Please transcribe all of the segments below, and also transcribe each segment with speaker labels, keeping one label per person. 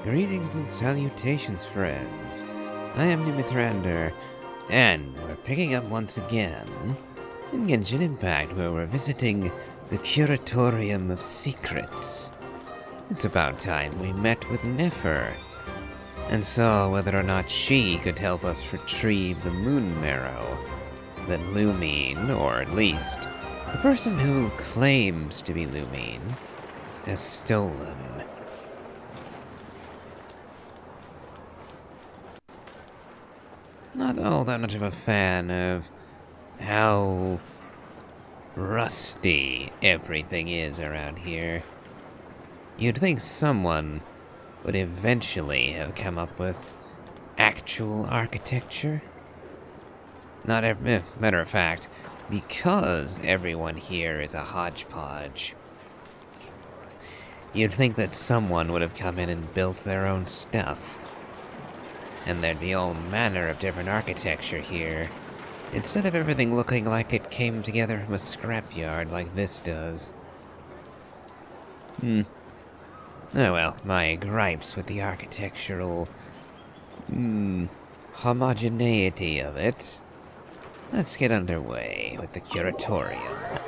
Speaker 1: Greetings and salutations, friends. I am Nimithrander, and we're picking up once again in Genshin Impact, where we're visiting the Curatorium of Secrets. It's about time we met with Nefer, and saw whether or not she could help us retrieve the moon marrow that Lumine, or at least the person who claims to be Lumine, has stolen. Not all that much of a fan of how rusty everything is around here. You'd think someone would eventually have come up with actual architecture. Matter of fact, because everyone here is a hodgepodge, you'd think that someone would have come in and built their own stuff. And there'd be all manner of different architecture here, instead of everything looking like it came together from a scrapyard like this does. Oh well, my gripes with the architectural homogeneity of it. Let's get underway with the Curatorium.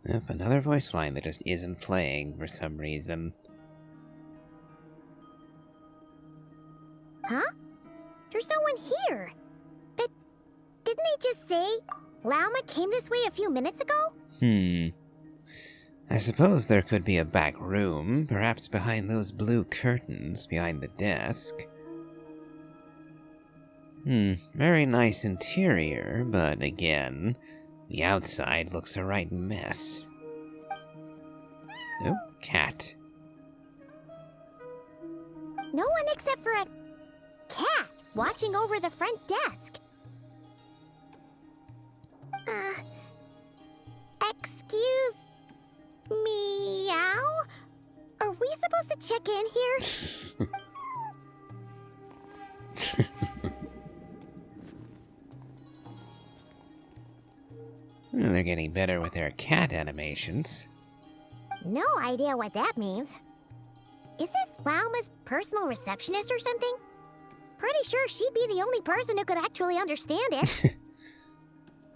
Speaker 1: Yep, another voice line that just isn't playing for some reason.
Speaker 2: Huh? There's no one here. But didn't they just say Lauma came this way a few minutes ago?
Speaker 1: I suppose there could be a back room, perhaps behind those blue curtains behind the desk. Very nice interior, but again, the outside looks a right mess. Oh, cat.
Speaker 2: No one except for a cat watching over the front desk. Excuse meow? Are we supposed to check in here?
Speaker 1: They're getting better with their cat animations.
Speaker 2: No idea what that means. Is this Lauma's personal receptionist or something? Pretty sure she'd be the only person who could actually understand it.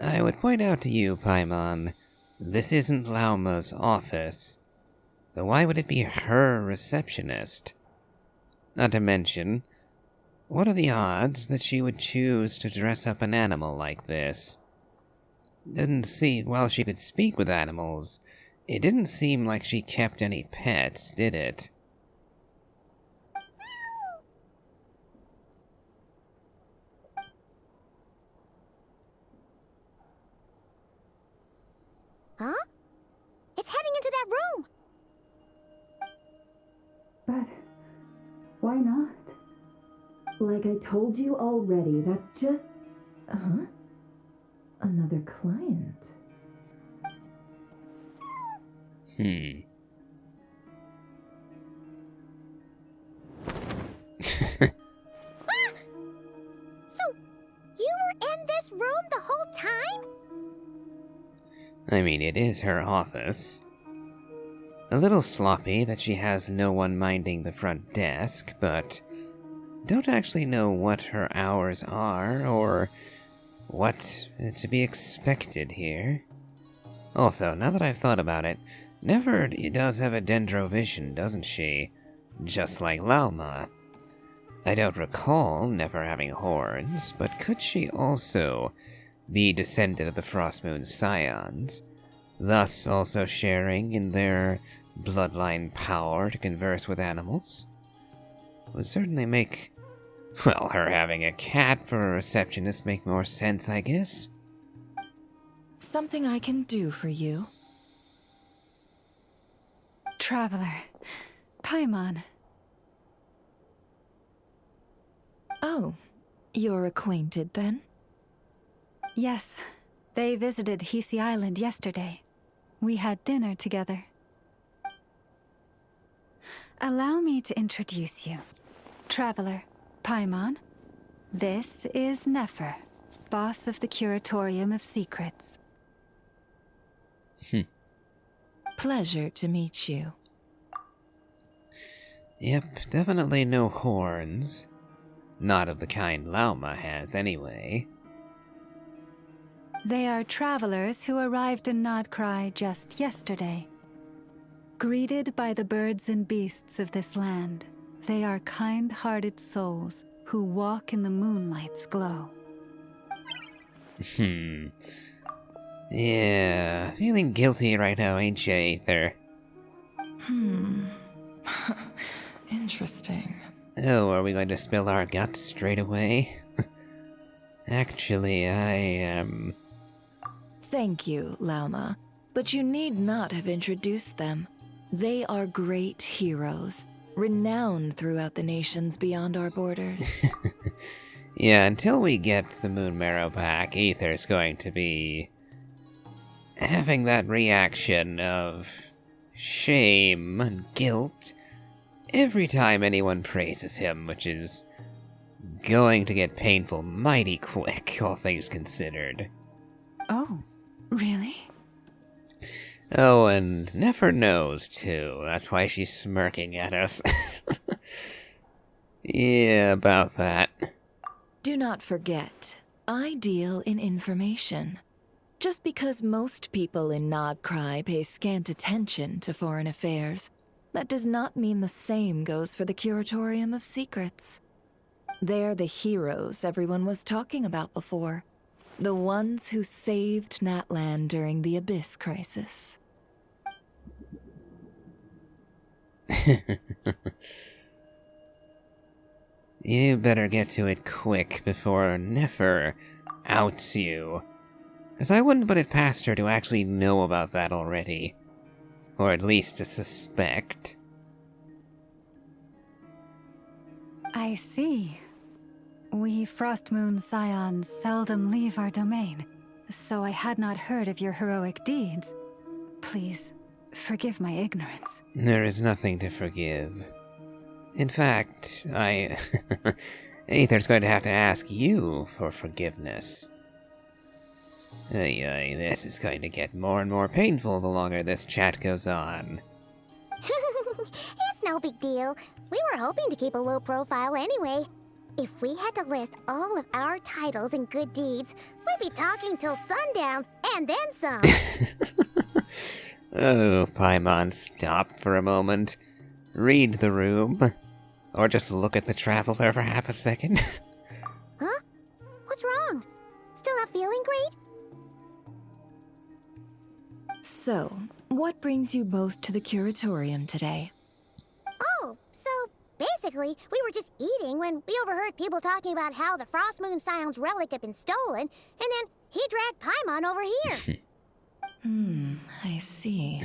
Speaker 1: I would point out to you, Paimon, this isn't Lauma's office. So why would it be her receptionist? Not to mention, what are the odds that she would choose to dress up an animal like this? While she could speak with animals, it didn't seem like she kept any pets, did it?
Speaker 2: Huh? It's heading into that room!
Speaker 3: But why not? Like I told you already, that's just... another client.
Speaker 2: So, you were in this room the whole time?
Speaker 1: I mean, it is her office. A little sloppy that she has no one minding the front desk, but don't actually know what her hours are, or what is to be expected here. Also, now that I've thought about it, Nefer does have a dendrovision, doesn't she? Just like Lauma. I don't recall Nefer having horns, but could she also be descendant of the Frostmoon Scions, thus also sharing in their bloodline power to converse with animals? Would certainly make, well, her having a cat for a receptionist make more sense, I guess.
Speaker 4: Something I can do for you? Traveler, Paimon. Oh, You're acquainted, then?
Speaker 5: Yes, they visited Hisi Island yesterday. We had dinner together. Allow me to introduce you. Traveler, Paimon. This is Nefer, boss of the Curatorium of Secrets.
Speaker 4: Pleasure to meet you.
Speaker 1: Yep, definitely no horns. Not of the kind Lauma has, anyway.
Speaker 5: They are travelers who arrived in Krai just yesterday. Greeted by the birds and beasts of this land, they are kind-hearted souls who walk in the moonlight's glow.
Speaker 1: Yeah, feeling guilty right now, ain't ya, Aether?
Speaker 4: Interesting.
Speaker 1: Oh, are we going to spill our guts straight away? Actually, I am...
Speaker 4: Thank you, Lauma, but you need not have introduced them. They are great heroes, renowned throughout the nations beyond our borders.
Speaker 1: Yeah, until we get the Moon Marrow back, Aether's going to be... having that reaction of... shame and guilt every time anyone praises him, which is... going to get painful mighty quick, all things considered.
Speaker 5: Oh, really?
Speaker 1: Oh, and Nefer knows, too. That's why she's smirking at us. Yeah, about that.
Speaker 4: Do not forget, I deal in information. Just because most people in Krai pay scant attention to foreign affairs, that does not mean the same goes for the Curatorium of Secrets. They're the heroes everyone was talking about before. The ones who saved Natlan during the Abyss crisis.
Speaker 1: You better get to it quick before Nefer outs you. Because I wouldn't put it past her to actually know about that already. Or at least to suspect.
Speaker 5: I see. We Frostmoon Scions seldom leave our domain, so I had not heard of your heroic deeds. Please, forgive my ignorance.
Speaker 1: There is nothing to forgive. In fact, Aether's going to have to ask you for forgiveness. Ay, this is going to get more and more painful the longer this chat goes on.
Speaker 2: It's no big deal. We were hoping to keep a low profile anyway. If we had to list all of our titles and good deeds, we'd be talking till sundown, and then some.
Speaker 1: Oh, Paimon, stop for a moment. Read the room. Or just look at the traveler for half a second.
Speaker 2: Huh? What's wrong? Still not feeling great?
Speaker 4: So, what brings you both to the Curatorium today?
Speaker 2: Oh, so basically, we were just eating when we overheard people talking about how the Frostmoon Scion's relic had been stolen, and then he dragged Paimon over here.
Speaker 4: I see.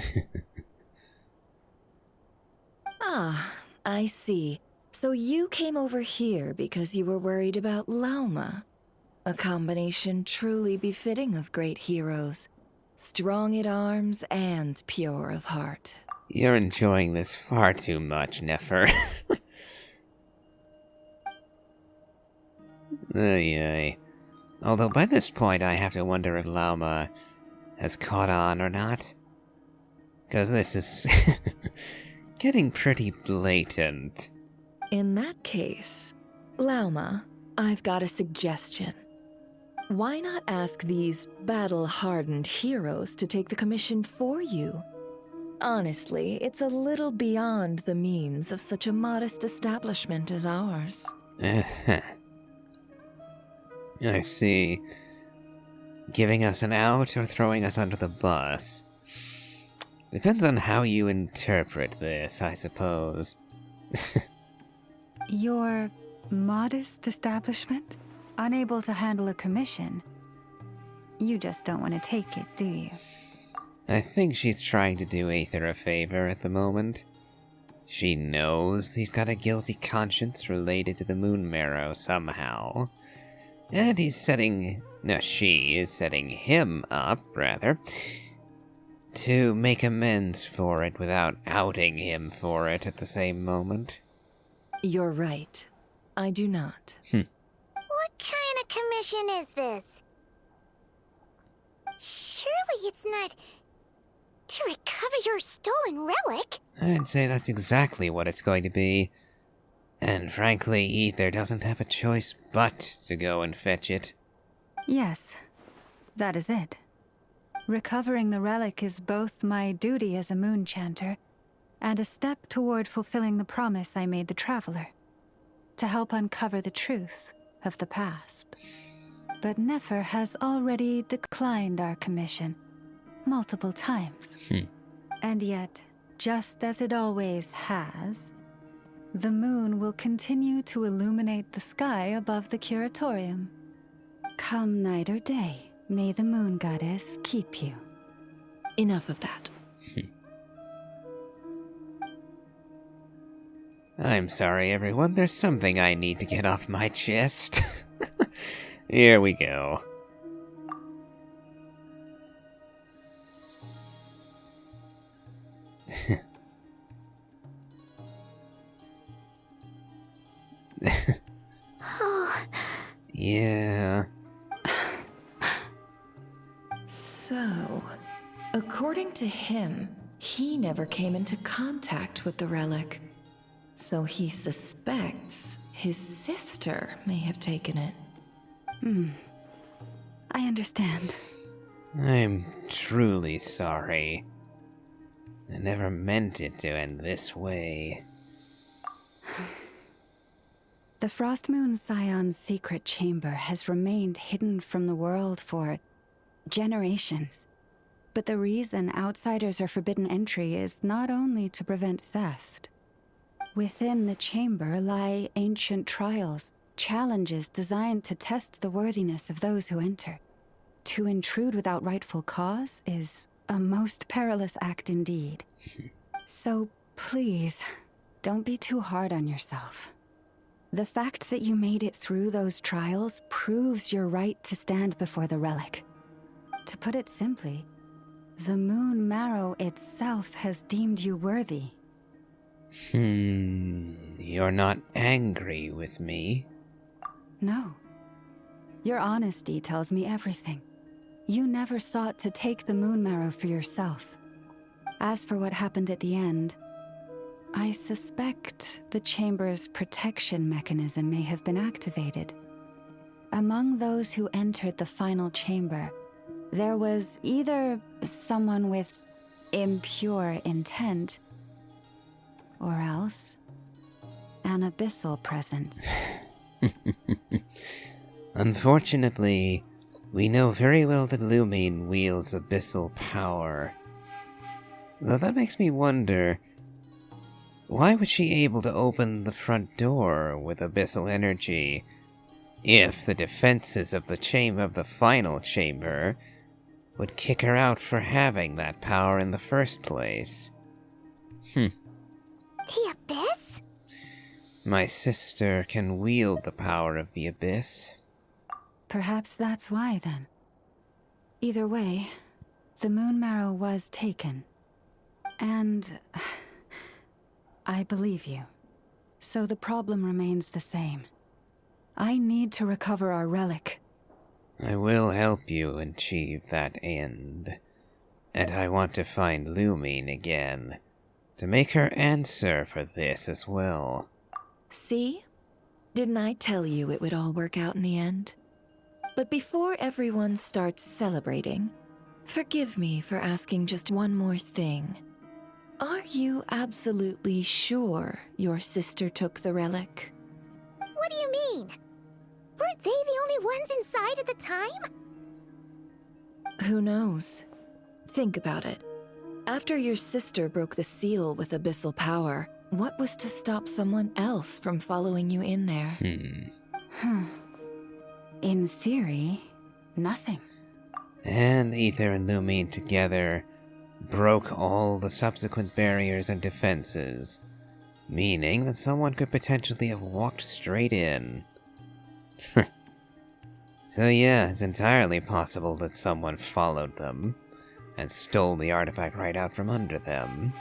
Speaker 4: Ah, I see. So you came over here because you were worried about Lauma. A combination truly befitting of great heroes. Strong at arms and pure of heart.
Speaker 1: You're enjoying this far too much, Nefer. Ay. Although by this point I have to wonder if Lauma has caught on or not. Because this is getting pretty blatant.
Speaker 4: In that case, Lauma, I've got a suggestion. Why not ask these battle-hardened heroes to take the commission for you? Honestly, it's a little beyond the means of such a modest establishment as ours.
Speaker 1: I see. Giving us an out or throwing us under the bus? Depends on how you interpret this, I suppose.
Speaker 5: Your modest establishment? Unable to handle a commission? You just don't want to take it, do you?
Speaker 1: I think she's trying to do Aether a favor at the moment. She knows he's got a guilty conscience related to the moon marrow somehow. And she is setting him up, rather, to make amends for it without outing him for it at the same moment.
Speaker 4: You're right. I do not.
Speaker 2: What kind of commission is this? Surely it's not to recover your stolen relic.
Speaker 1: I'd say that's exactly what it's going to be. And frankly, Ether doesn't have a choice but to go and fetch it.
Speaker 5: Yes, that is it. Recovering the relic is both my duty as a moon chanter and a step toward fulfilling the promise I made the Traveler, to help uncover the truth of the past. But Nefer has already declined our commission multiple times. And yet, just as it always has, the moon will continue to illuminate the sky above the Curatorium. Come night or day, may the moon goddess keep you.
Speaker 4: Enough of that.
Speaker 1: I'm sorry, everyone. There's something I need to get off my chest. Here we go. Yeah.
Speaker 4: So, according to him, he never came into contact with the relic. So he suspects his sister may have taken it.
Speaker 5: I understand.
Speaker 1: I'm truly sorry. I never meant it to end this way.
Speaker 5: The Frost Moon Scion's secret chamber has remained hidden from the world for generations. But the reason outsiders are forbidden entry is not only to prevent theft. Within the chamber lie ancient trials, challenges designed to test the worthiness of those who enter. To intrude without rightful cause is a most perilous act indeed. So please, don't be too hard on yourself. The fact that you made it through those trials proves your right to stand before the relic. To put it simply, the moon marrow itself has deemed you worthy.
Speaker 1: You're not angry with me?
Speaker 5: No. Your honesty tells me everything. You never sought to take the moon marrow for yourself. As for what happened at the end, I suspect the chamber's protection mechanism may have been activated. Among those who entered the final chamber, there was either someone with impure intent, or else an abyssal presence.
Speaker 1: Unfortunately, we know very well that Lumine wields abyssal power. Though that makes me wonder, why was she able to open the front door with abyssal energy, if the defenses of the final chamber would kick her out for having that power in the first place?
Speaker 2: The Abyss?
Speaker 1: My sister can wield the power of the Abyss.
Speaker 5: Perhaps that's why, then. Either way, the moon marrow was taken. And I believe you. So the problem remains the same. I need to recover our relic.
Speaker 1: I will help you achieve that end. And I want to find Lumine again, to make her answer for this as well.
Speaker 4: See? Didn't I tell you it would all work out in the end? But before everyone starts celebrating, forgive me for asking just one more thing. Are you absolutely sure your sister took the relic?
Speaker 2: What do you mean? Weren't they the only ones inside at the time?
Speaker 4: Who knows? Think about it. After your sister broke the seal with abyssal power, what was to stop someone else from following you in there?
Speaker 5: In theory, nothing.
Speaker 1: And Ether and Lumine together broke all the subsequent barriers and defenses, Meaning that someone could potentially have walked straight in. So yeah, it's entirely possible that someone followed them and stole the artifact right out from under them.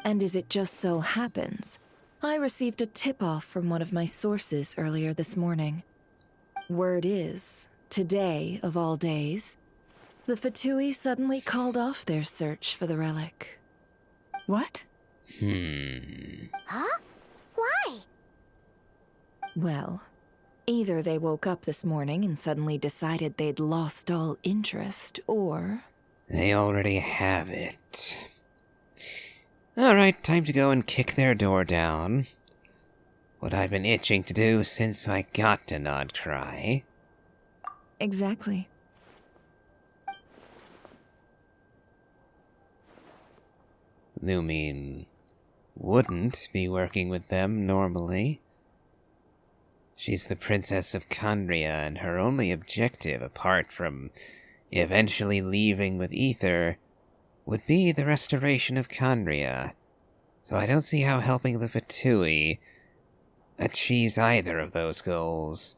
Speaker 4: And as it just so happens, I received a tip-off from one of my sources earlier this morning. Word is, today of all days, the Fatui suddenly called off their search for the relic.
Speaker 5: What?
Speaker 2: Huh? Why?
Speaker 4: Well, either they woke up this morning and suddenly decided they'd lost all interest, or...
Speaker 1: They already have it. Alright, time to go and kick their door down. What I've been itching to do since I got to Nod Krai.
Speaker 4: Exactly.
Speaker 1: Lumine wouldn't be working with them normally. She's the Princess of Kandria, and her only objective, apart from eventually leaving with Ether, would be the restoration of Kandria. So I don't see how helping the Fatui achieves either of those goals.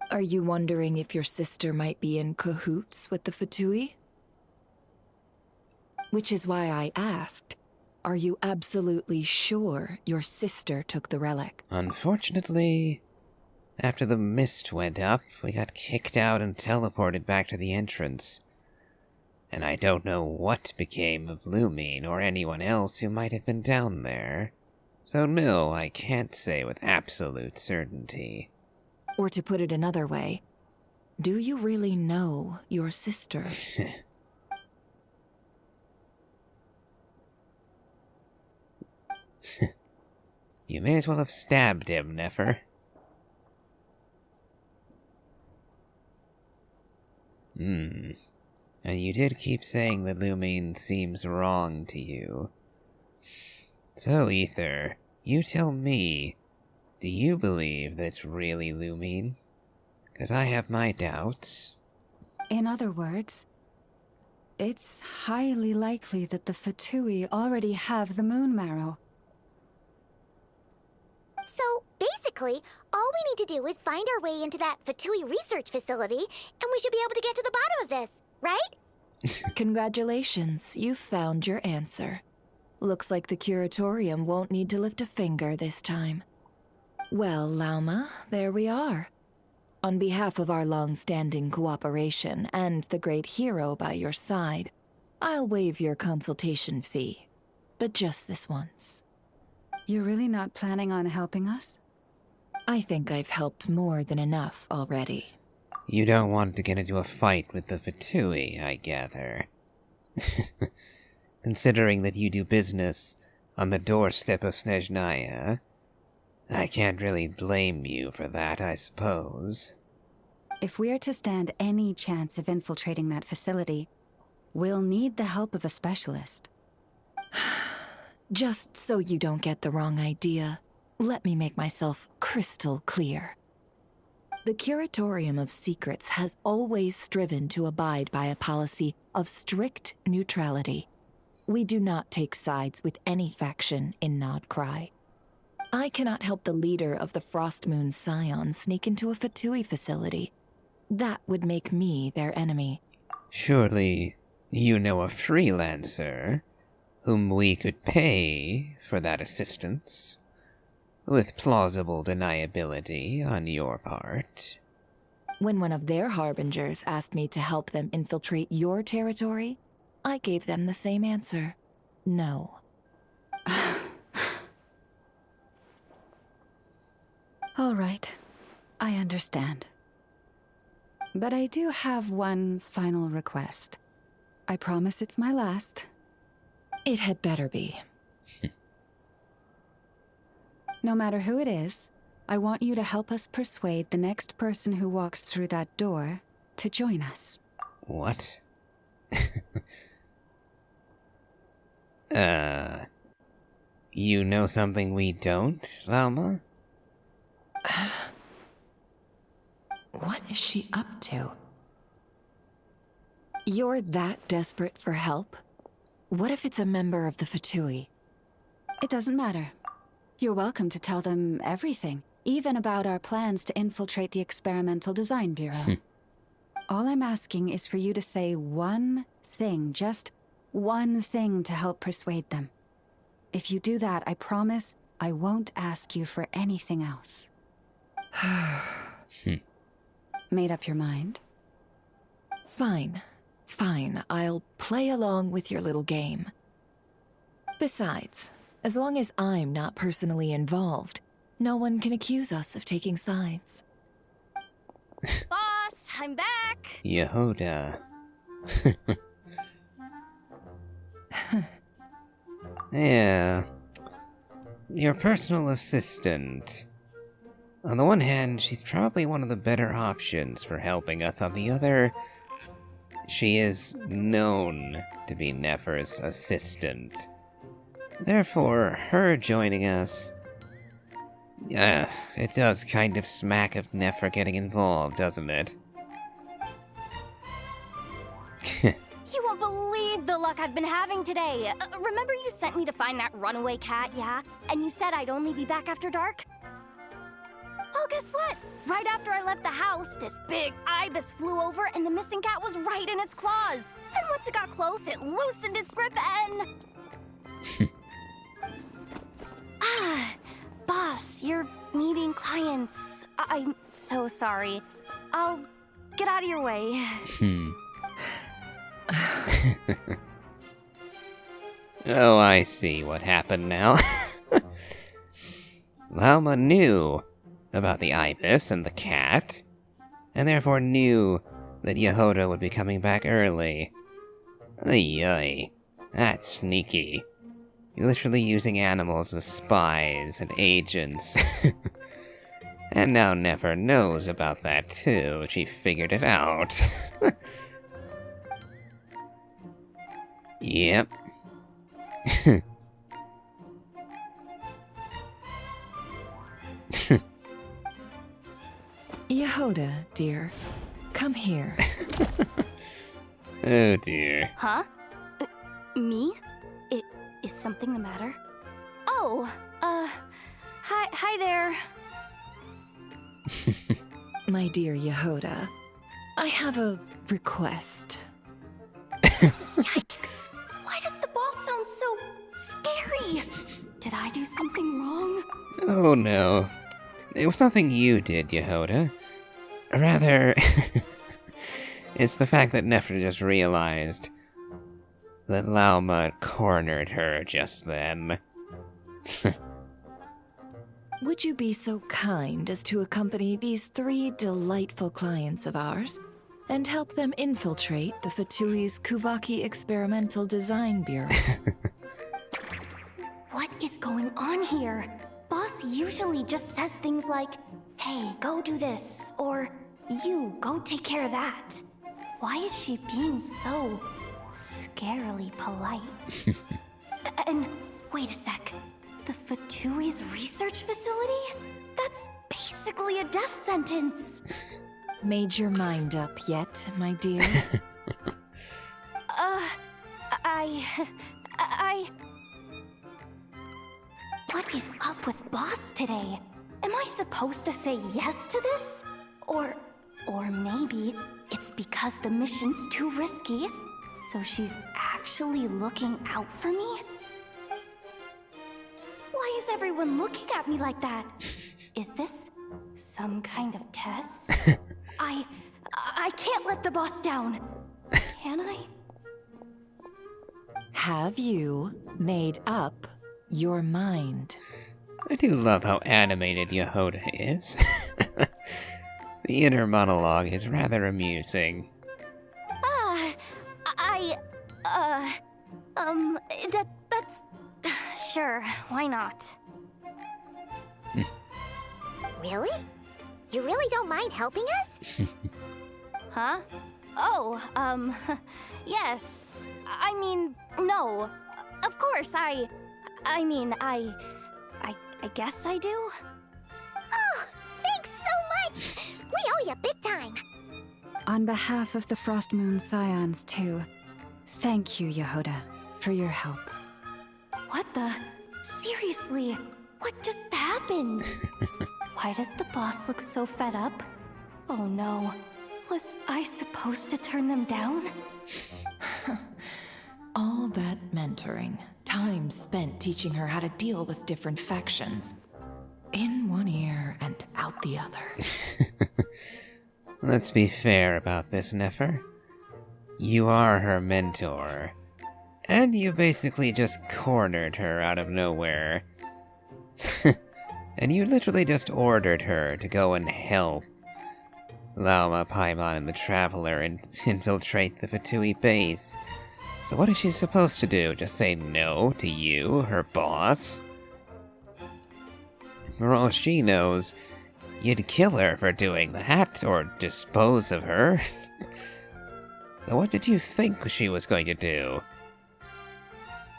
Speaker 4: Are you wondering if your sister might be in cahoots with the Fatui? Which is why I asked, are you absolutely sure your sister took the relic?
Speaker 1: Unfortunately, after the mist went up, we got kicked out and teleported back to the entrance. And I don't know what became of Lumine or anyone else who might have been down there. So no, I can't say with absolute certainty.
Speaker 4: Or to put it another way, do you really know your sister?
Speaker 1: You may as well have stabbed him, Nefer. And you did keep saying that Lumine seems wrong to you. So, Ether, you tell me, do you believe that it's really Lumine? Because I have my doubts.
Speaker 5: In other words, it's highly likely that the Fatui already have the moon marrow.
Speaker 2: So, basically, all we need to do is find our way into that Fatui research facility, and we should be able to get to the bottom of this, right?
Speaker 4: Congratulations, you've found your answer. Looks like the Curatorium won't need to lift a finger this time. Well, Lauma, there we are. On behalf of our long-standing cooperation and the great hero by your side, I'll waive your consultation fee. But just this once.
Speaker 5: You're really not planning on helping us?
Speaker 4: I think I've helped more than enough already.
Speaker 1: You don't want to get into a fight with the Fatui, I gather. Considering that you do business on the doorstep of Snezhnaya, I can't really blame you for that, I suppose.
Speaker 5: If we're to stand any chance of infiltrating that facility, we'll need the help of a specialist.
Speaker 4: Just so you don't get the wrong idea, let me make myself crystal clear. The Curatorium of Secrets has always striven to abide by a policy of strict neutrality. We do not take sides with any faction in Nod Krai. I cannot help the leader of the Frostmoon Scions sneak into a Fatui facility. That would make me their enemy.
Speaker 1: Surely you know a freelancer whom we could pay for that assistance, with plausible deniability on your part.
Speaker 4: When one of their harbingers asked me to help them infiltrate your territory, I gave them the same answer. No.
Speaker 5: All right, I understand. But I do have one final request. I promise it's my last.
Speaker 4: It had better be.
Speaker 5: No matter who it is, I want you to help us persuade the next person who walks through that door to join us.
Speaker 1: What? You know something we don't, Lauma?
Speaker 4: What is she up to? You're that desperate for help? What if it's a member of the Fatui?
Speaker 5: It doesn't matter. You're welcome to tell them everything, even about our plans to infiltrate the Experimental Design Bureau. All I'm asking is for you to say one thing, just one thing to help persuade them. If you do that, I promise I won't ask you for anything else. Made up your mind?
Speaker 4: Fine. Fine, I'll play along with your little game. Besides, as long as I'm not personally involved, no one can accuse us of taking sides.
Speaker 6: Boss, I'm back!
Speaker 1: Yehoda. Yeah. Your personal assistant. On the one hand, she's probably one of the better options for helping us. On the other, she is known to be Nefer's assistant. Therefore, her joining us... it does kind of smack of Nefer getting involved, doesn't it?
Speaker 6: You won't believe the luck I've been having today. Remember you sent me to find that runaway cat, yeah? And you said I'd only be back after dark? Well, guess what? Right after I left the house, this big ibis flew over and the missing cat was right in its claws. And once it got close, it loosened its grip and... Boss, you're meeting clients. I'm so sorry. I'll get out of your way.
Speaker 1: Oh, I see what happened now. Lauma knew about the ibis and the cat, and therefore knew that Yehoda would be coming back early. Ay, that's sneaky. You're literally using animals as spies and agents. And now Nefer knows about that too. She figured it out. Yep.
Speaker 4: Yehoda, dear, come here.
Speaker 1: Oh dear.
Speaker 6: Huh? Me? Is something the matter? Oh, hi there.
Speaker 4: My dear Yehoda, I have a request.
Speaker 6: Yikes! Why does the boss sound so scary? Did I do something wrong?
Speaker 1: Oh no. It was nothing you did, Yehoda. Rather, it's the fact that Nefer just realized that Lauma cornered her just then.
Speaker 4: Would you be so kind as to accompany these 3 delightful clients of ours and help them infiltrate the Fatui's Kuvaki Experimental Design Bureau?
Speaker 6: What is going on here? Boss usually just says things like, hey, go do this, or you, go take care of that. Why is she being so scarily polite? And wait a sec. The Fatui's research facility? That's basically a death sentence.
Speaker 4: Made your mind up yet, my dear?
Speaker 6: What is up with Boss today? Am I supposed to say yes to this? Or maybe it's because the mission's too risky, so she's actually looking out for me? Why is everyone looking at me like that? Is this some kind of test? I can't let the boss down. Can I?
Speaker 4: Have you made up your mind?
Speaker 1: I do love how animated Yehoda is. The inner monologue is rather amusing.
Speaker 6: That's... Sure, why not?
Speaker 2: Really? You really don't mind helping us?
Speaker 6: Huh? Oh, yes. I mean, no. Of course, I guess I do.
Speaker 2: Oh, thanks so much! We owe you big time!
Speaker 5: On behalf of the Frost Moon Scions, too, thank you, Yehoda, for your help.
Speaker 6: What the? Seriously? Seriously, what just happened? Why does the boss look so fed up? Oh no, was I supposed to turn them down?
Speaker 4: All that mentoring, time spent teaching her how to deal with different factions. In one ear and out the other.
Speaker 1: Let's be fair about this, Nefer. You are her mentor. And you basically just cornered her out of nowhere. And you literally just ordered her to go and help Lauma, Paimon, and the Traveler and infiltrate the Fatui base. So what is she supposed to do? Just say no to you, her boss? For all she knows, you'd kill her for doing that, or dispose of her. So what did you think she was going to do?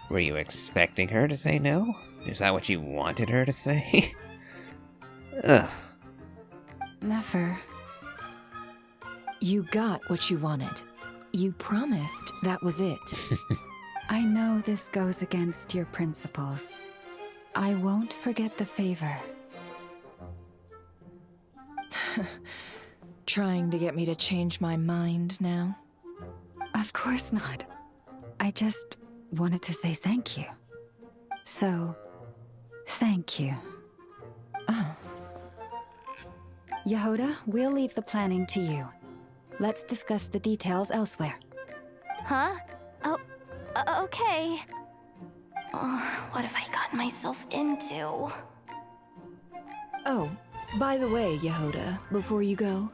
Speaker 1: Were you expecting her to say no? Is that what you wanted her to say? Ugh.
Speaker 5: Nefer.
Speaker 4: You got what you wanted. You promised that was it.
Speaker 5: I know this goes against your principles. I won't forget the favor.
Speaker 4: Trying to get me to change my mind now?
Speaker 5: Of course not. I just wanted to say thank you. So, thank you.
Speaker 4: Oh.
Speaker 5: Yehoda, we'll leave the planning to you. Let's discuss the details elsewhere.
Speaker 6: Huh? Oh, okay. Oh, what have I gotten myself into?
Speaker 4: Oh, by the way, Yehoda, before you go,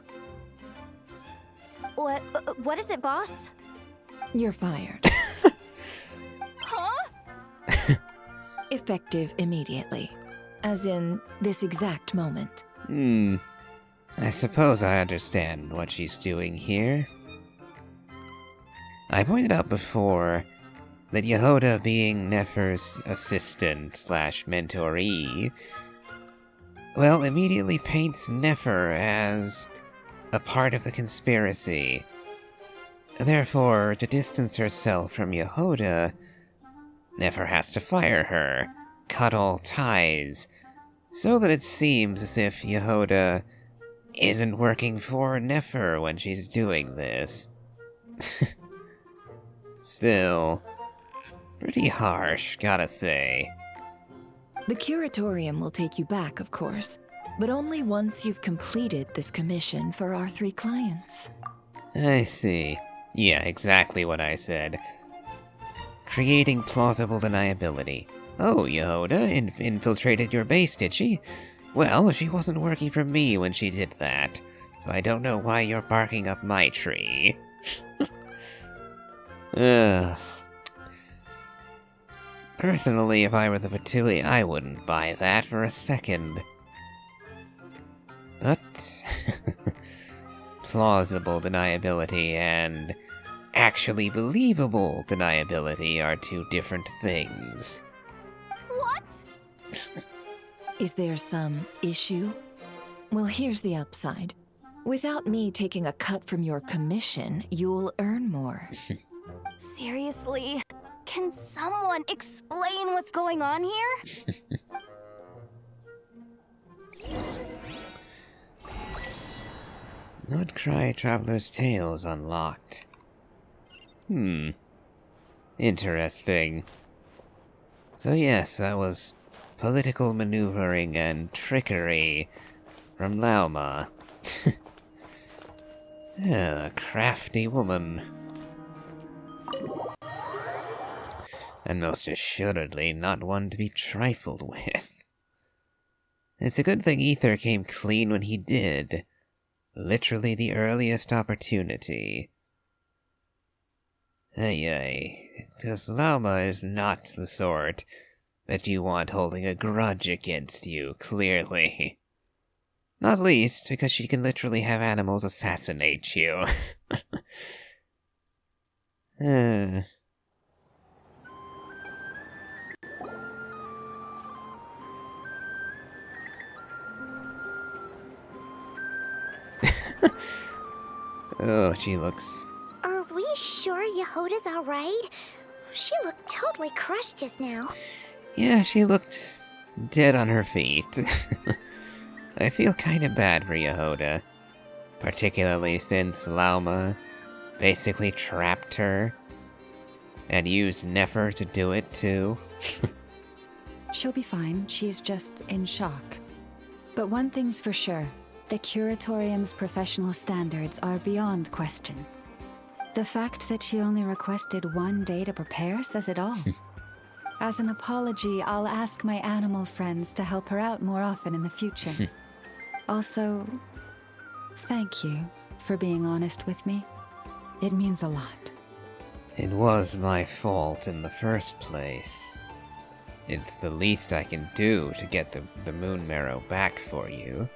Speaker 6: What is it, boss?
Speaker 4: you're fired.
Speaker 6: Huh?
Speaker 4: Effective immediately. As in, this exact moment.
Speaker 1: I suppose I understand what she's doing here. I pointed out before that Yehoda, being Nefer's assistant slash mentoree, well, immediately paints Nefer as a part of the conspiracy. Therefore, to distance herself from Yehoda, Nefer has to fire her, cut all ties, so that it seems as if Yehoda isn't working for Nefer when she's doing this. Still, pretty harsh, gotta say.
Speaker 4: The Curatorium will take you back, of course, but only once you've completed this commission for our 3 clients.
Speaker 1: I see. Yeah, exactly what I said. Creating plausible deniability. Oh, Yehoda infiltrated your base, did she? Well, she wasn't working for me when she did that, so I don't know why you're barking up my tree. Personally, if I were the Fatui, I wouldn't buy that for a second. But plausible deniability and actually believable deniability are 2 different things.
Speaker 6: What?
Speaker 4: Is there some issue? Well, here's the upside. Without me taking a cut from your commission, you'll earn more.
Speaker 6: Seriously? Can someone explain what's going on here?
Speaker 1: Krai Traveler's Tales unlocked. Interesting. So yes, that was political maneuvering and trickery from Lauma. A crafty woman. And most assuredly not one to be trifled with. It's a good thing Ether came clean when he did. Literally the earliest opportunity. Because Lauma is not the sort that you want holding a grudge against you, clearly. Not least because she can literally have animals assassinate you. Oh, she looks...
Speaker 2: Are we sure Yehoda's alright? She looked totally crushed just now.
Speaker 1: Yeah, she looked dead on her feet. I feel kinda bad for Yehoda, particularly since Lauma basically trapped her and used Nefer to do it too.
Speaker 5: She'll be fine. She's just in shock. But one thing's for sure. The Curatorium's professional standards are beyond question. The fact that she only requested 1 day to prepare says it all. As an apology, I'll ask my animal friends to help her out more often in the future. Also, thank you for being honest with me. It means a lot.
Speaker 1: It was my fault in the first place. It's the least I can do to get the moon marrow back for you.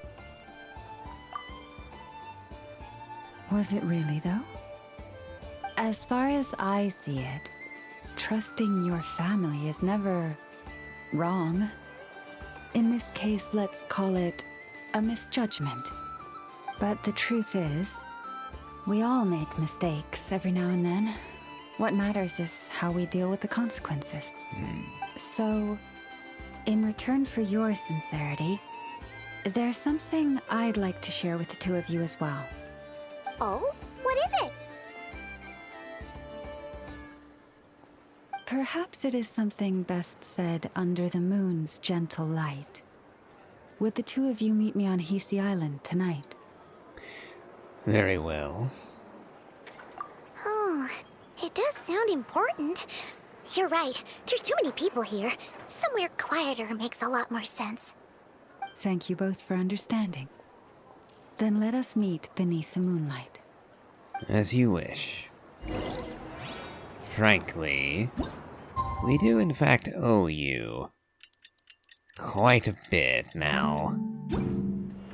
Speaker 5: Was it really, though? As far as I see it, trusting your family is never wrong. In this case, let's call it a misjudgment. But the truth is, we all make mistakes every now and then. What matters is how we deal with the consequences. So, in return for your sincerity, there's something I'd like to share with the two of you as well.
Speaker 2: Oh? What is it?
Speaker 5: Perhaps it is something best said under the moon's gentle light. Would the two of you meet me on Hisi Island tonight?
Speaker 1: Very well.
Speaker 2: Oh, it does sound important. You're right. There's too many people here. Somewhere quieter makes a lot more sense.
Speaker 5: Thank you both for understanding. Then let us meet beneath the moonlight.
Speaker 1: As you wish. Frankly, we do in fact owe you quite a bit now.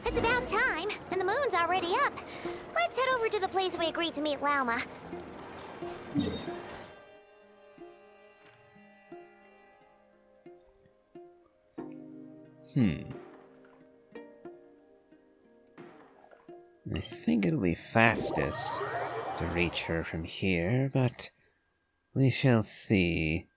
Speaker 2: It's about time, and the moon's already up. Let's head over to the place we agreed to meet Lauma.
Speaker 1: I think it'll be fastest to reach her from here, but we shall see.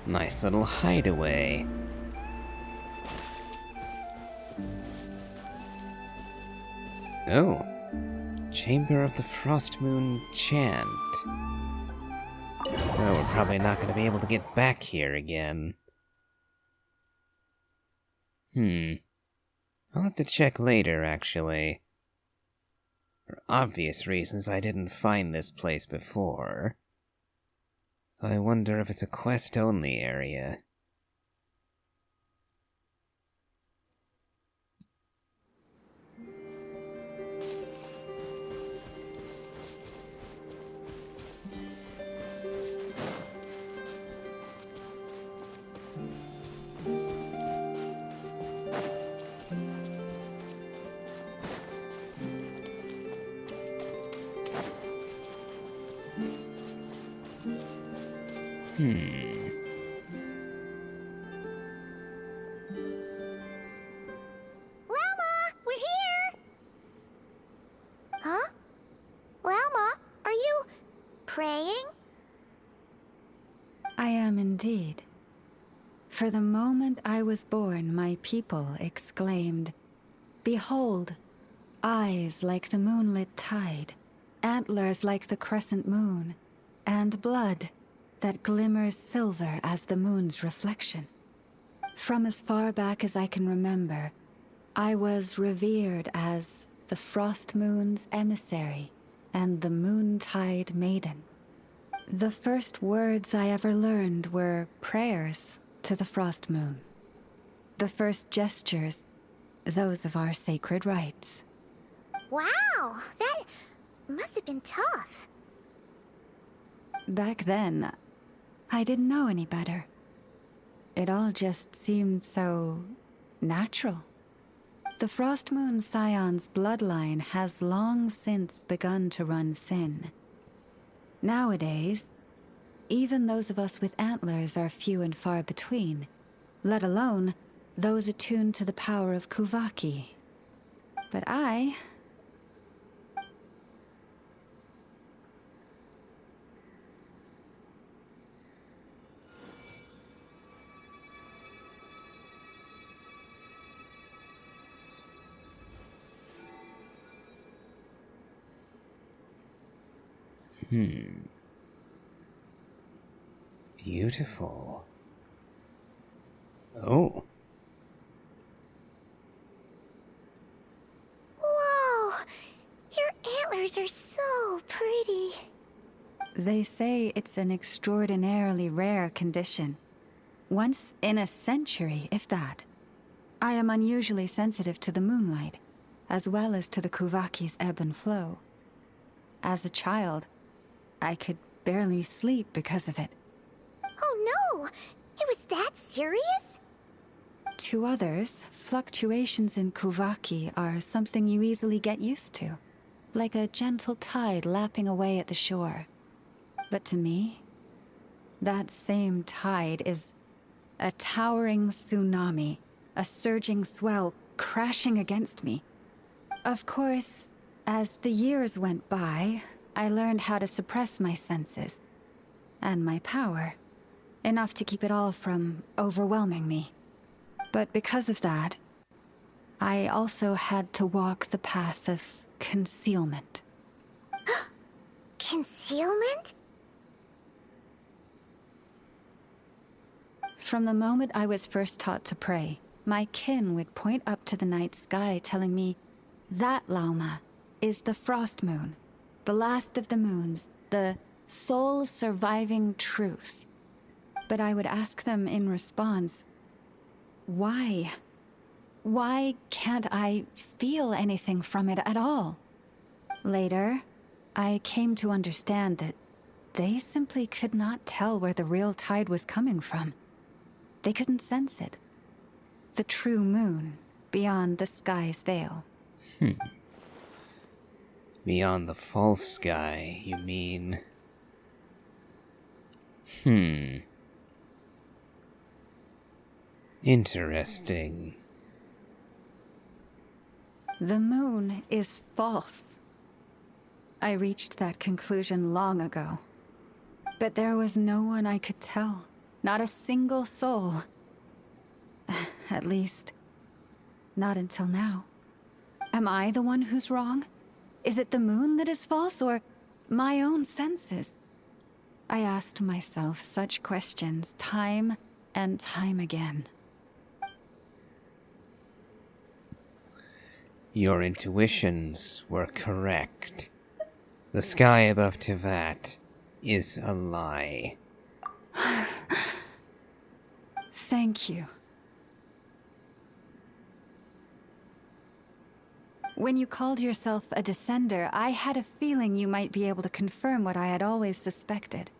Speaker 1: Nice little hideaway. Oh, Chamber of the Frost Moon Chant. So we're probably not going to be able to get back here again. I'll have to check later, actually. For obvious reasons, I didn't find this place before. I wonder if it's a quest-only area.
Speaker 2: Lauma, we're here! Huh? Lauma, are you praying?
Speaker 5: I am indeed. For the moment I was born, my people exclaimed, "Behold, eyes like the moonlit tide, antlers like the crescent moon, and blood that glimmers silver as the moon's reflection." From as far back as I can remember, I was revered as the Frost Moon's emissary and the Moontide Maiden. The first words I ever learned were prayers to the Frost Moon. The first gestures, those of our sacred rites.
Speaker 2: Wow, that must have been tough.
Speaker 5: Back then, I didn't know any better. It all just seemed so natural. The Frost Moon Scion's bloodline has long since begun to run thin. Nowadays, even those of us with antlers are few and far between, let alone those attuned to the power of Kuvaki. But I...
Speaker 1: Beautiful. Oh.
Speaker 2: Whoa! Your antlers are so pretty.
Speaker 5: They say it's an extraordinarily rare condition. Once in a century, if that. I am unusually sensitive to the moonlight, as well as to the Kuvaki's ebb and flow. As a child, I could barely sleep because of it.
Speaker 2: Oh no! It was that serious?
Speaker 5: To others, fluctuations in Kuvaki are something you easily get used to, like a gentle tide lapping away at the shore. But to me, that same tide is a towering tsunami, a surging swell crashing against me. Of course, as the years went by, I learned how to suppress my senses and my power, enough to keep it all from overwhelming me. But because of that, I also had to walk the path of concealment.
Speaker 2: Concealment?
Speaker 5: From the moment I was first taught to pray, my kin would point up to the night sky telling me, "That, Lauma, is the Frost Moon, the last of the moons, the sole surviving truth." But I would ask them in response, why? Why can't I feel anything from it at all? Later, I came to understand that they simply could not tell where the real tide was coming from. They couldn't sense it. The true moon, beyond the sky's veil.
Speaker 1: Beyond the false sky, you mean? Interesting.
Speaker 5: The moon is false. I reached that conclusion long ago. But there was no one I could tell. Not a single soul. At least, not until now. Am I the one who's wrong? Is it the moon that is false, or my own senses? I asked myself such questions time and time again.
Speaker 1: Your intuitions were correct. The sky above Tivat is a lie.
Speaker 5: Thank you. When you called yourself a descender, I had a feeling you might be able to confirm what I had always suspected.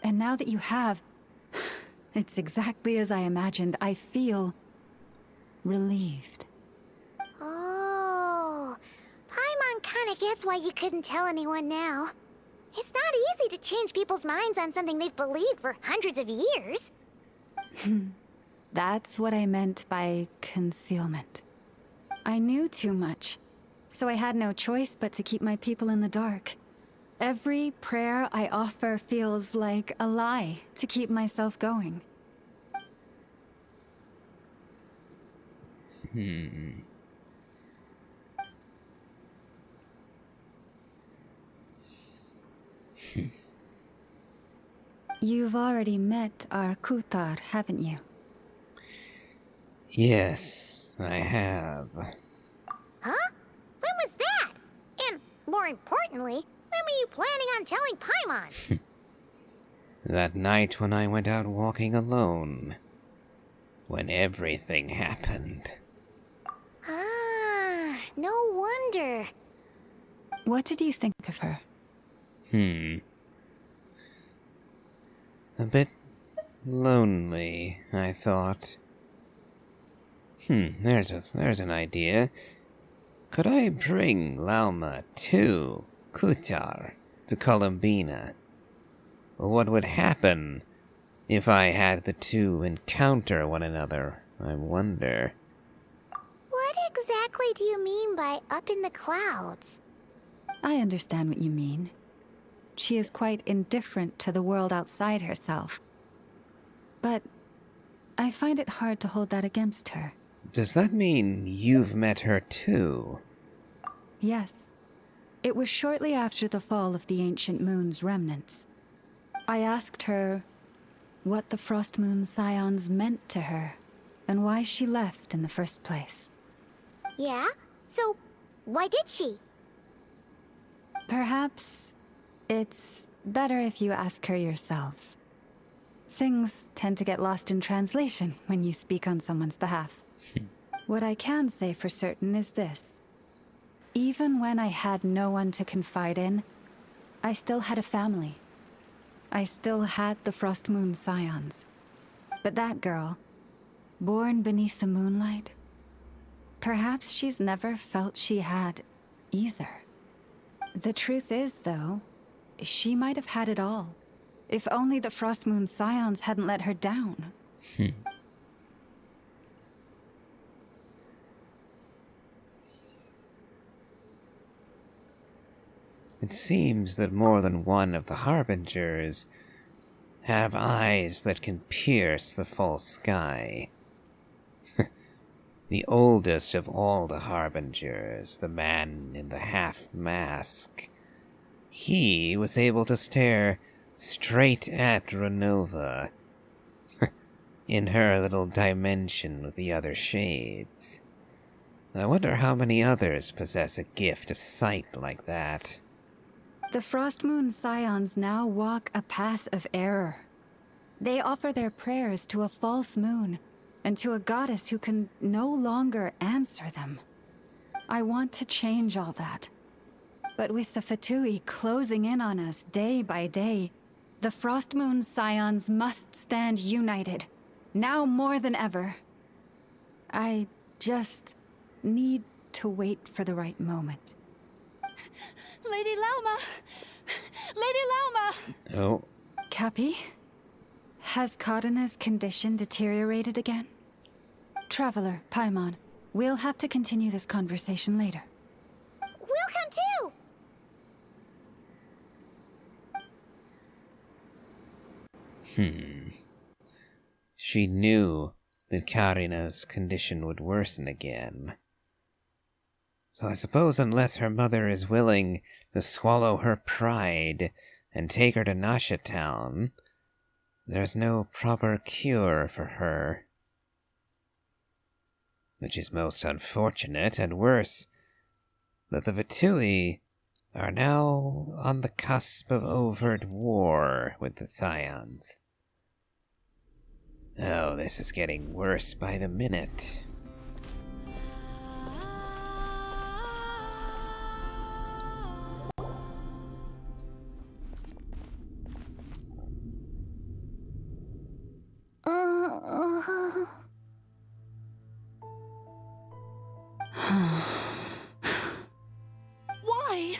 Speaker 5: And now that you have, it's exactly as I imagined. I feel relieved.
Speaker 2: Oh, Paimon kinda gets why you couldn't tell anyone now. It's not easy to change people's minds on something they've believed for hundreds of years.
Speaker 5: That's what I meant by concealment. I knew too much, so I had no choice but to keep my people in the dark. Every prayer I offer feels like a lie to keep myself going. You've already met our Kutar, haven't you?
Speaker 1: Yes, I have.
Speaker 2: Huh? When was that? And, more importantly, when were you planning on telling Paimon?
Speaker 1: That night when I went out walking alone. When everything happened.
Speaker 2: Ah, no wonder.
Speaker 5: What did you think of her?
Speaker 1: A bit lonely, I thought. There's an idea. Could I bring Lauma to Kutar, to Columbina? What would happen if I had the two encounter one another, I wonder?
Speaker 2: What exactly do you mean by up in the clouds?
Speaker 5: I understand what you mean. She is quite indifferent to the world outside herself. But I find it hard to hold that against her.
Speaker 1: Does that mean you've met her too?
Speaker 5: Yes. It was shortly after the fall of the ancient moon's remnants. I asked her what the Frost Moon Scions meant to her, and why she left in the first place.
Speaker 2: Yeah? So, why did she?
Speaker 5: Perhaps it's better if you ask her yourselves. Things tend to get lost in translation when you speak on someone's behalf. What I can say for certain is this. Even when I had no one to confide in, I still had a family. I still had the Frost Moon Scions. But that girl, born beneath the moonlight, perhaps she's never felt she had either. The truth is, though, she might have had it all. If only the Frost Moon Scions hadn't let her down.
Speaker 1: It seems that more than one of the Harbingers have eyes that can pierce the false sky. The oldest of all the Harbingers, the man in the half-mask, he was able to stare straight at Renova in her little dimension with the other shades. I wonder how many others possess a gift of sight like that.
Speaker 5: The Frost Moon Scions now walk a path of error. They offer their prayers to a false moon, and to a goddess who can no longer answer them. I want to change all that. But with the Fatui closing in on us day by day, the Frost Moon Scions must stand united, now more than ever. I just need to wait for the right moment.
Speaker 7: Lady Lauma! Lady Lauma!
Speaker 1: Oh.
Speaker 5: Cappy? Has Kadana's condition deteriorated again? Traveler, Paimon, we'll have to continue this conversation later.
Speaker 2: We'll come too!
Speaker 1: She knew that Karina's condition would worsen again. So I suppose unless her mother is willing to swallow her pride and take her to Nasha Town, there's no proper cure for her. Which is most unfortunate, and worse, that the Vitui are now on the cusp of overt war with the Scions. Oh, this is getting worse by the minute.
Speaker 7: Why?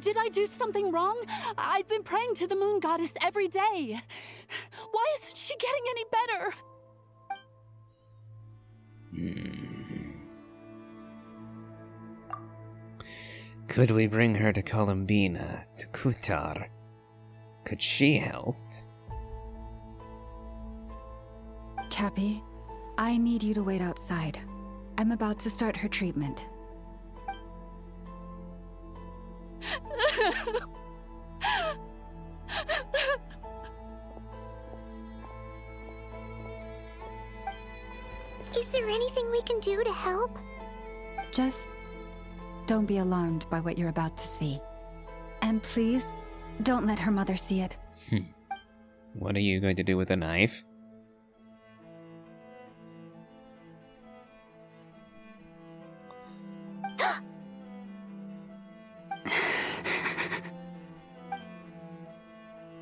Speaker 7: Did I do something wrong? I've been praying to the moon goddess every day. Why isn't she getting any better?
Speaker 1: Could we bring her to Columbina, to Kutar? Could she help?
Speaker 5: Cappy, I need you to wait outside. I'm about to start her treatment.
Speaker 2: Is there anything we can do to help?
Speaker 5: Just don't be alarmed by what you're about to see. And please, don't let her mother see it.
Speaker 1: What are you going to do with a knife?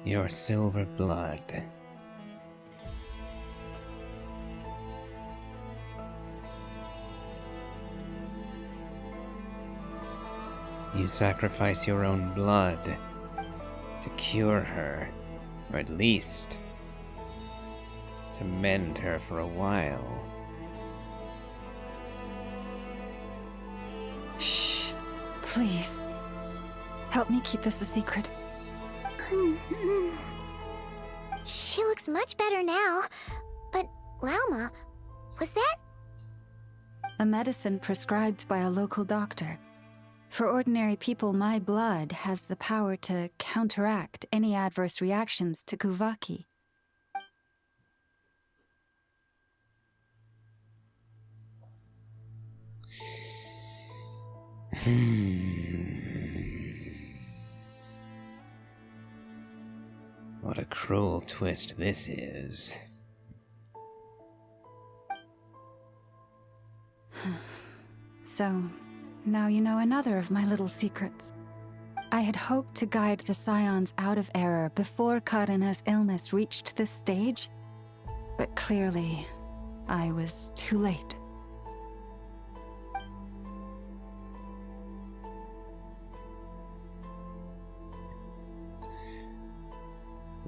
Speaker 1: Your silver blood. You sacrifice your own blood to cure her, or at least to mend her for a while.
Speaker 5: Shh. Please. Help me keep this a secret.
Speaker 2: She looks much better now. But, Lauma, was that?
Speaker 5: A medicine prescribed by a local doctor. For ordinary people, my blood has the power to counteract any adverse reactions to Kuvaki.
Speaker 1: What a cruel twist this is.
Speaker 5: So, now you know another of my little secrets. I had hoped to guide the Scions out of error before Karina's illness reached this stage, but clearly, I was too late.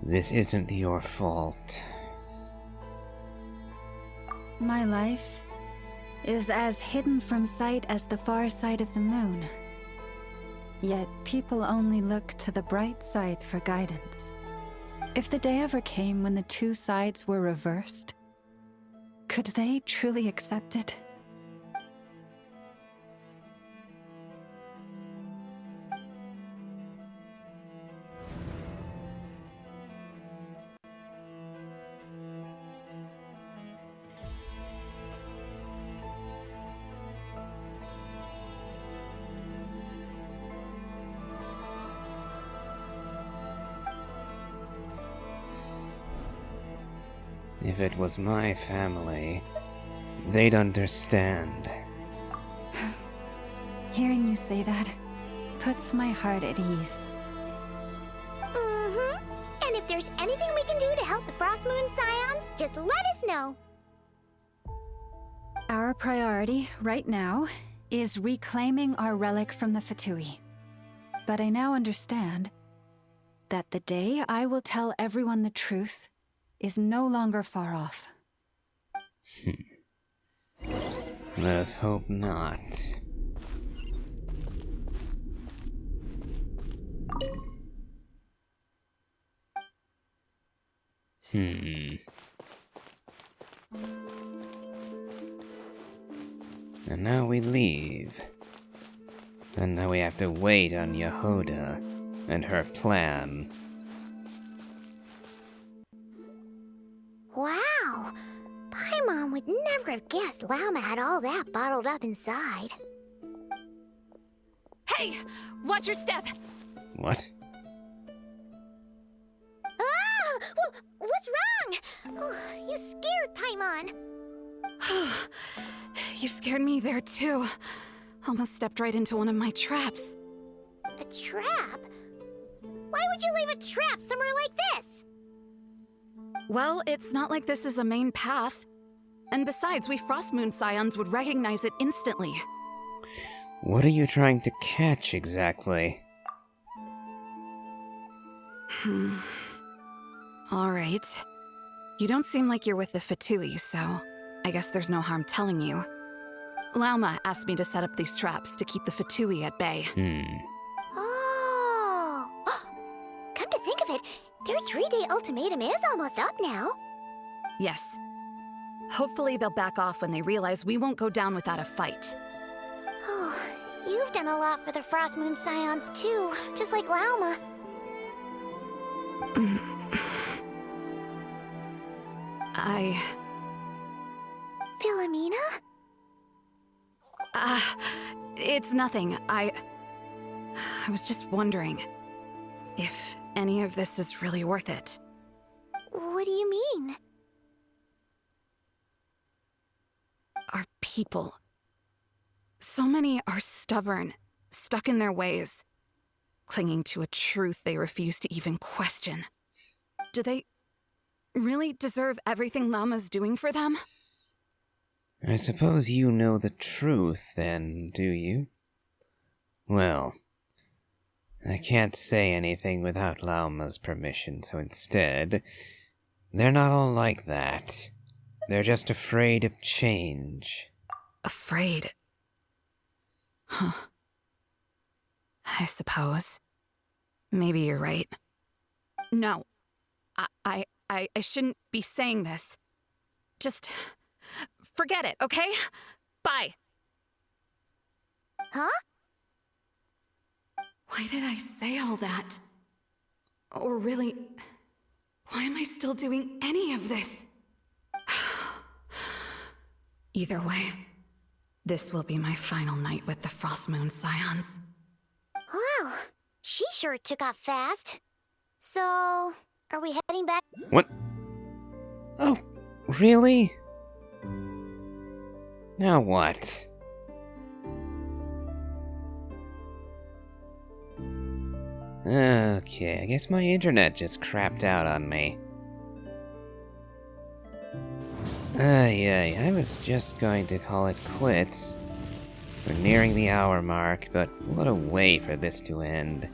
Speaker 1: This isn't your fault.
Speaker 5: My life is as hidden from sight as the far side of the moon. Yet people only look to the bright side for guidance. If the day ever came when the two sides were reversed, could they truly accept it?
Speaker 1: If it was my family, they'd understand.
Speaker 5: Hearing you say that puts my heart at ease.
Speaker 2: Mm-hmm. And if there's anything we can do to help the Frost Moon Scions, just let us know.
Speaker 5: Our priority, right now, is reclaiming our relic from the Fatui. But I now understand that the day I will tell everyone the truth is no longer far off.
Speaker 1: Let us hope not. And now we leave. And now we have to wait on Yehoda and her plan.
Speaker 2: Wow! Paimon would never have guessed Lauma had all that bottled up inside.
Speaker 7: Hey! Watch your step!
Speaker 1: What?
Speaker 2: Ah! What's wrong? Oh, you scared Paimon.
Speaker 7: You scared me there too. Almost stepped right into one of my traps.
Speaker 2: A trap? Why would you leave a trap somewhere like this?
Speaker 7: Well, it's not like this is a main path. And besides, we Frostmoon Scions would recognize it instantly.
Speaker 1: What are you trying to catch exactly?
Speaker 7: Alright. You don't seem like you're with the Fatui, so I guess there's no harm telling you. Lauma asked me to set up these traps to keep the Fatui at bay.
Speaker 2: Oh! Come to think of it, their 3-day ultimatum is almost up now.
Speaker 7: Yes. Hopefully they'll back off when they realize we won't go down without a fight.
Speaker 2: Oh, you've done a lot for the Frostmoon Scions too, just like Lauma. Philomena?
Speaker 7: It's nothing. I was just wondering if any of this is really worth it.
Speaker 2: What do you mean?
Speaker 7: Our people. So many are stubborn, stuck in their ways, clinging to a truth they refuse to even question. do they really deserve everything Llama's doing for them?
Speaker 1: I suppose you know the truth, then, do you? Well, I can't say anything without Lauma's permission, so instead, they're not all like that. They're just afraid of change.
Speaker 7: Afraid? Huh. I suppose. Maybe you're right. No. I shouldn't be saying this. Just forget it, okay? Bye.
Speaker 2: Huh?
Speaker 6: Why did I say all that? Or really, why am I still doing any of this?
Speaker 7: Either way, this will be my final night with the Frost Moon Scions.
Speaker 2: Wow, she sure took off fast. So, are we heading back?
Speaker 1: What? Oh, really? Now what? Okay, I guess my internet just crapped out on me. I was just going to call it quits. We're nearing the hour mark, but what a way for this to end.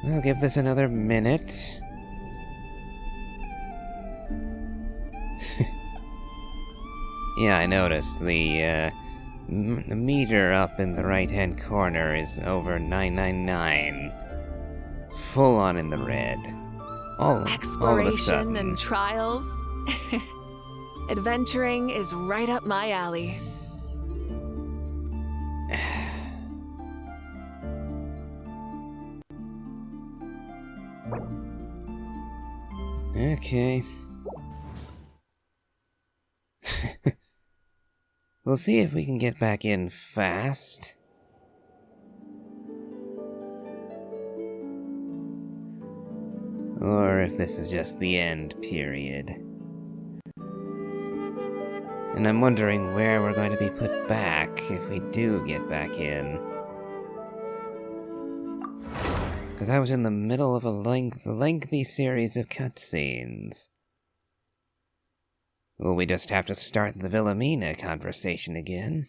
Speaker 1: I'll give this another minute. Yeah, I noticed the meter up in the right-hand corner is over 999. Full on in the red. All of a
Speaker 8: Exploration
Speaker 1: sudden.
Speaker 8: and trials. Adventuring is right up my alley.
Speaker 1: Okay. We'll see if we can get back in fast. Or if this is just the end period. And I'm wondering where we're going to be put back if we do get back in. Because I was in the middle of a lengthy series of cutscenes. Will we just have to start the Wilhelmina conversation again?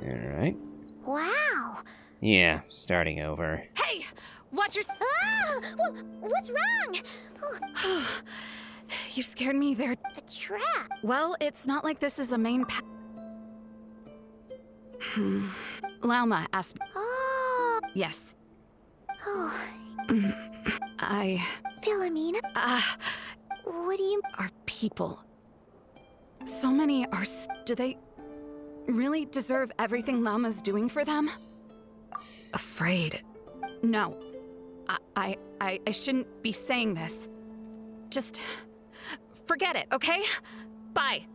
Speaker 1: Alright.
Speaker 2: Wow.
Speaker 1: Yeah, starting over.
Speaker 7: Hey! Watch your...
Speaker 2: Ah! What's wrong? Oh,
Speaker 7: You scared me there.
Speaker 2: a trap.
Speaker 7: Well, it's not like this is a main Lauma asked me...
Speaker 2: Oh.
Speaker 7: Yes.
Speaker 2: Oh.
Speaker 7: I...
Speaker 2: Wilhelmina? What do you...
Speaker 7: Are people. So many are... Do they really deserve everything Llama's doing for them? Afraid. No. I shouldn't be saying this. Just forget it, okay? Bye.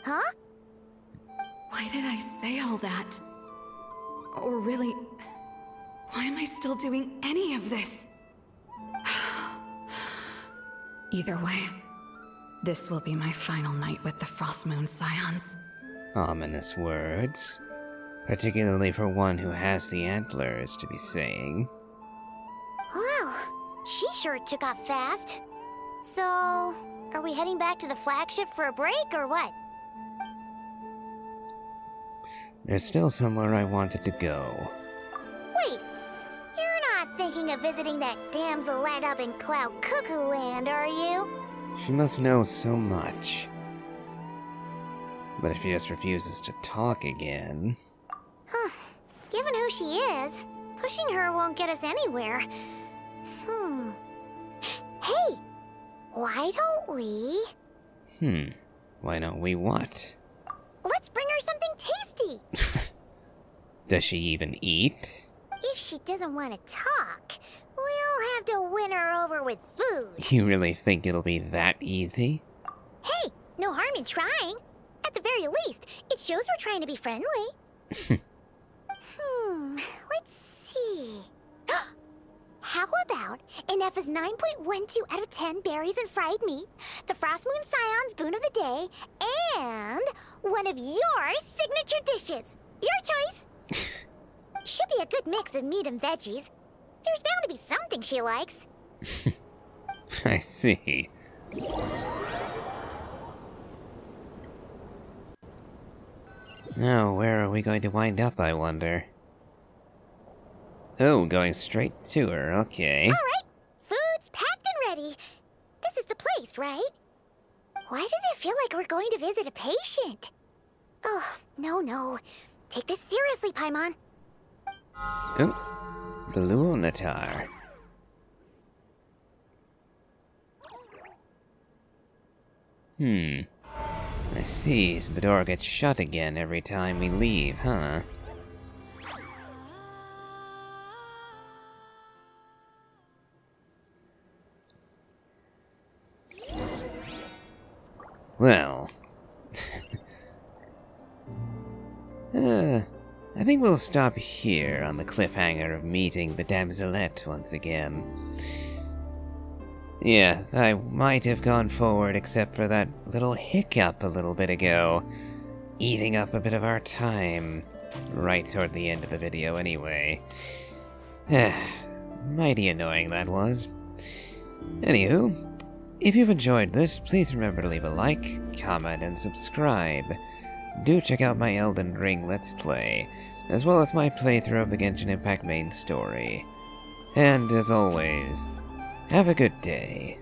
Speaker 2: Huh?
Speaker 6: Why did I say all that? Or really, why am I still doing any of this?
Speaker 7: Either way, this will be my final night with the Frost Moon Scions.
Speaker 1: Ominous words. Particularly for one who has the antlers to be saying.
Speaker 2: Wow. She sure took off fast. So, are we heading back to the flagship for a break or what?
Speaker 1: There's still somewhere I wanted to go.
Speaker 2: Wait. You're not thinking of visiting that damsel led up in Cloud Cuckoo Land, are you?
Speaker 1: She must know so much. But if she just refuses to talk again...
Speaker 2: Huh. Given who she is, pushing her won't get us anywhere. Hey! Why don't we...
Speaker 1: Why don't we what?
Speaker 2: Let's bring her something tasty!
Speaker 1: Does she even eat?
Speaker 2: If she doesn't want to talk, We'll have to win her over with food.
Speaker 1: You really think it'll be that easy?
Speaker 2: Hey, no harm in trying. At the very least, it shows we're trying to be friendly. Let's see. How about an F is 9.12 out of 10 berries and fried meat, the Frost Moon Scion's boon of the day, and one of your signature dishes. Your choice. Should be a good mix of meat and veggies. There's bound to be something she likes.
Speaker 1: I see. Now, where are we going to wind up, I wonder? Oh, going straight to her, okay.
Speaker 2: Alright, food's packed and ready. This is the place, right? Why does it feel like we're going to visit a patient? Oh, no. Take this seriously, Paimon.
Speaker 1: Oh, Blue Natar. I see, so the door gets shut again every time we leave, huh? Well... I think we'll stop here on the cliffhanger of meeting the damselette once again. Yeah, I might have gone forward except for that little hiccup a little bit ago. Eating up a bit of our time. Right toward the end of the video anyway. Mighty annoying that was. Anywho, if you've enjoyed this, please remember to leave a like, comment, and subscribe. Do check out my Elden Ring Let's Play, as well as my playthrough of the Genshin Impact main story. And as always, have a good day.